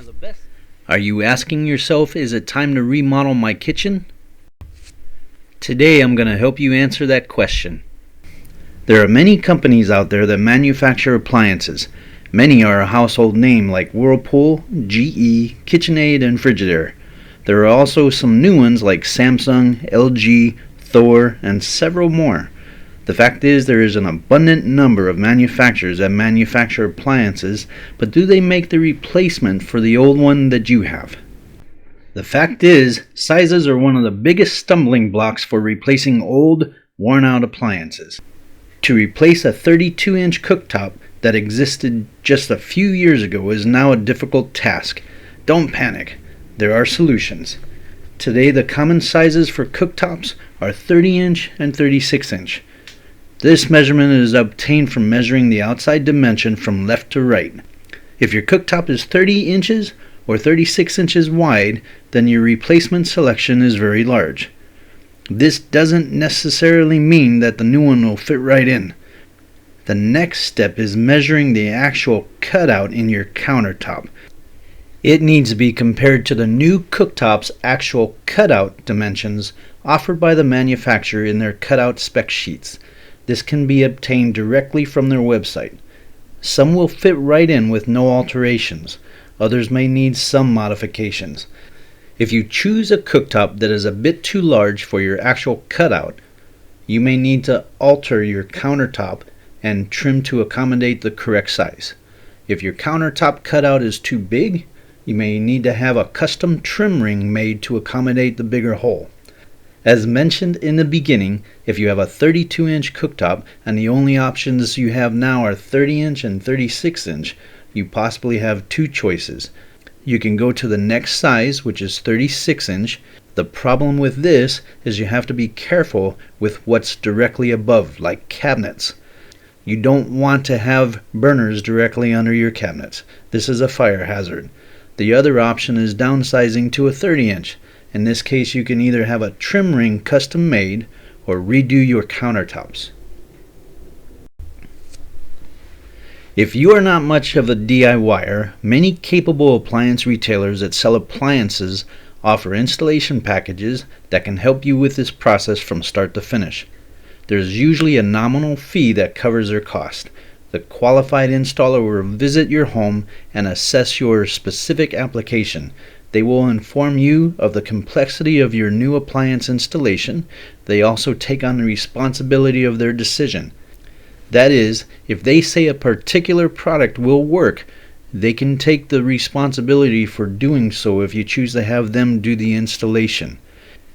the best. Are you asking yourself, is it time to remodel my kitchen? Today I'm going to help you answer that question. There are many companies out there that manufacture appliances. Many are a household name like Whirlpool, GE, KitchenAid, and Frigidaire. There are also some new ones like Samsung, LG, Thor, and several more. The fact is there is an abundant number of manufacturers that manufacture appliances, but do they make the replacement for the old one that you have? The fact is, sizes are one of the biggest stumbling blocks for replacing old, worn-out appliances. To replace a 32-inch cooktop that existed just a few years ago is now a difficult task. Don't panic. There are solutions. Today the common sizes for cooktops are 30-inch and 36-inch. This measurement is obtained from measuring the outside dimension from left to right. If your cooktop is 30 inches or 36 inches wide, then your replacement selection is very large. This doesn't necessarily mean that the new one will fit right in. The next step is measuring the actual cutout in your countertop. It needs to be compared to the new cooktop's actual cutout dimensions offered by the manufacturer in their cutout spec sheets. This can be obtained directly from their website. Some will fit right in with no alterations. Others may need some modifications. If you choose a cooktop that is a bit too large for your actual cutout, you may need to alter your countertop and trim to accommodate the correct size. If your countertop cutout is too big, you may need to have a custom trim ring made to accommodate the bigger hole. As mentioned in the beginning, if you have a 32-inch cooktop and the only options you have now are 30-inch and 36-inch, you possibly have two choices. You can go to the next size, which is 36-inch. The problem with this is you have to be careful with what's directly above, like cabinets. You don't want to have burners directly under your cabinets. This is a fire hazard. The other option is downsizing to a 30-inch. In this case, you can either have a trim ring custom made or redo your countertops. If you are not much of a DIYer, many capable appliance retailers that sell appliances offer installation packages that can help you with this process from start to finish. There's usually a nominal fee that covers their cost. The qualified installer will visit your home and assess your specific application. They will inform you of the complexity of your new appliance installation. They also take on the responsibility of their decision. That is, if they say a particular product will work, they can take the responsibility for doing so if you choose to have them do the installation.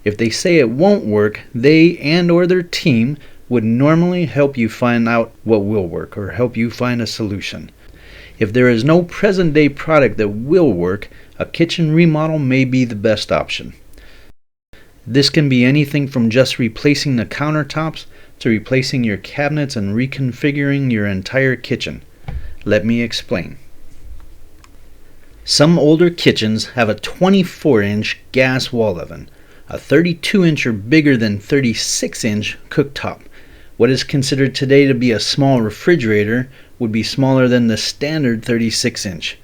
If they say it won't work, they and/or their team would normally help you find out what will work or help you find a solution. If there is no present-day product that will work, a kitchen remodel may be the best option. This can be anything from just replacing the countertops to replacing your cabinets and reconfiguring your entire kitchen. Let me explain. Some older kitchens have a 24-inch gas wall oven, a 32-inch or bigger than 36-inch cooktop. What is considered today to be a small refrigerator would be smaller than the standard 36-inch,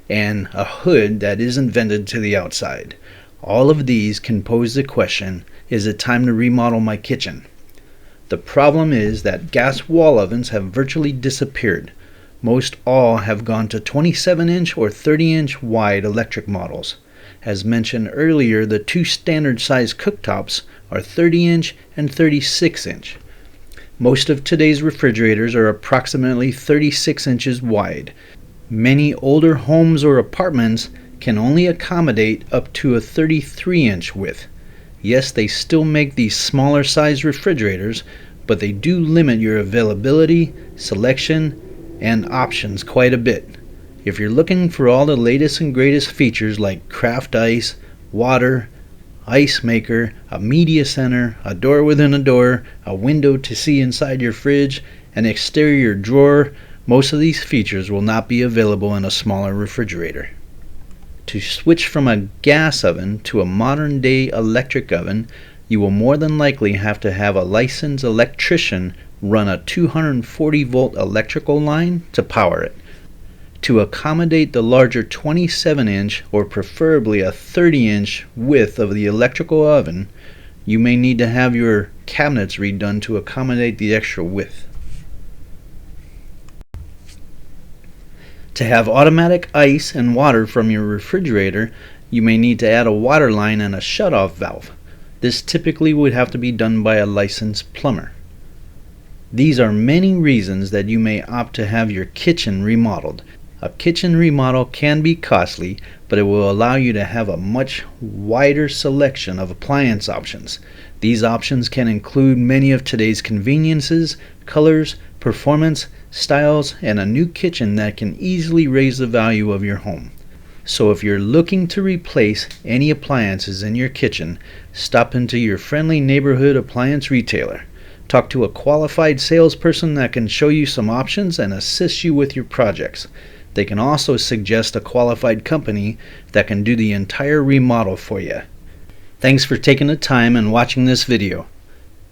and a hood that isn't vented to the outside. All of these can pose the question, is it time to remodel my kitchen? The problem is that gas wall ovens have virtually disappeared. Most all have gone to 27-inch or 30-inch wide electric models. As mentioned earlier, the two standard size cooktops are 30-inch and 36-inch. Most of today's refrigerators are approximately 36 inches wide. Many older homes or apartments can only accommodate up to a 33-inch width. Yes, they still make these smaller size refrigerators, but they do limit your availability, selection, and options quite a bit. If you're looking for all the latest and greatest features like craft ice, water, ice maker, a media center, a door within a door, a window to see inside your fridge, an exterior drawer, most of these features will not be available in a smaller refrigerator. To switch from a gas oven to a modern day electric oven, you will more than likely have to have a licensed electrician run a 240 volt electrical line to power it. To accommodate the larger 27-inch or preferably a 30-inch width of the electrical oven, you may need to have your cabinets redone to accommodate the extra width. To have automatic ice and water from your refrigerator, you may need to add a water line and a shutoff valve. This typically would have to be done by a licensed plumber. These are many reasons that you may opt to have your kitchen remodeled. A kitchen remodel can be costly, but it will allow you to have a much wider selection of appliance options. These options can include many of today's conveniences, colors, performance, styles, and a new kitchen that can easily raise the value of your home. So if you're looking to replace any appliances in your kitchen, stop into your friendly neighborhood appliance retailer. Talk to a qualified salesperson that can show you some options and assist you with your projects. They can also suggest a qualified company that can do the entire remodel for you. Thanks for taking the time and watching this video.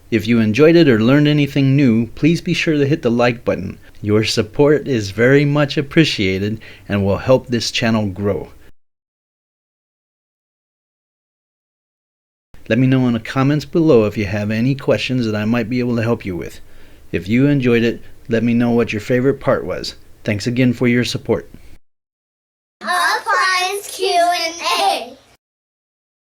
If you enjoyed it or learned anything new, please be sure to hit the like button. Your support is very much appreciated and will help this channel grow. Let me know in the comments below if you have any questions that I might be able to help you with. If you enjoyed it, let me know what your favorite part was. Thanks again for your support.